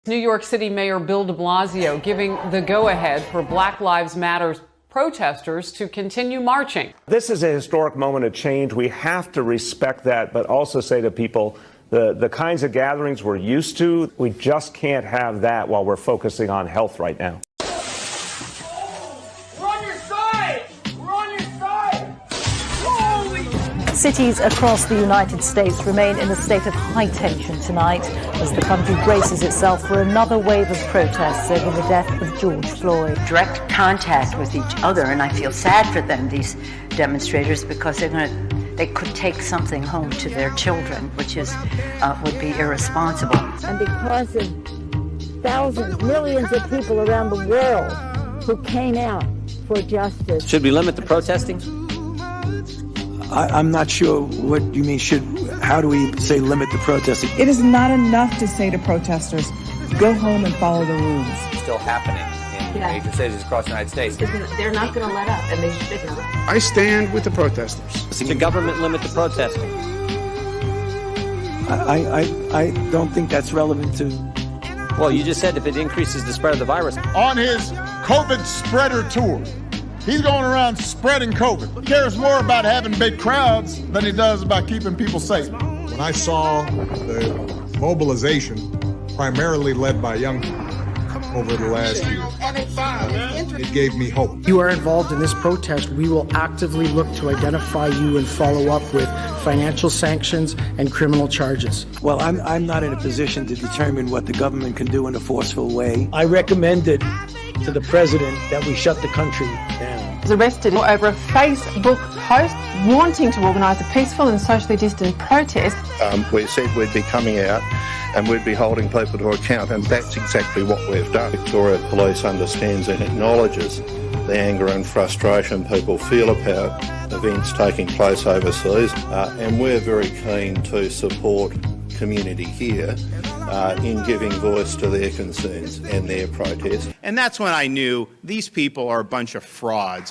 New York City Mayor Bill de Blasio giving the go-ahead for Black Lives Matter protesters to continue marching. This is a historic moment of change. We have to respect that, but also say to people, the kinds of gatherings we're used to, we just can't have that while we're focusing on health right now. Cities across the United States remain in a state of high tension tonight as the country braces itself for another wave of protests over the death of George Floyd. Direct contact with each other, and I feel sad for them, these demonstrators, because they could take something home to their children, which is would be irresponsible. And because of thousands, millions of people around the world who came out for justice. Should we limit the protesting? I'm not sure what you mean. How do we say limit the protesting? It is not enough to say to protesters, go home and follow the rules. It's still happening in major cities across the United States. They're not going to let up, and they should not. I stand with the protesters. Should the government limit the protesting? I don't think that's relevant to... Well, you just said if it increases the spread of the virus. On his COVID spreader tour, he's going around spreading COVID. He cares more about having big crowds than he does about keeping people safe. When I saw the mobilization, primarily led by young people over the last year, it gave me hope. You are involved in this protest. We will actively look to identify you and follow up with financial sanctions and criminal charges. Well, I'm not in a position to determine what the government can do in a forceful way. I recommended to the president that we shut the country down. Was arrested over a Facebook post wanting to organise a peaceful and socially distant protest. We said we'd be coming out and we'd be holding people to account, and that's exactly what we've done. Victoria Police understands and acknowledges the anger and frustration people feel about events taking place overseas, and we're very keen to support community here in giving voice to their concerns and their protests. And that's when I knew these people are a bunch of frauds.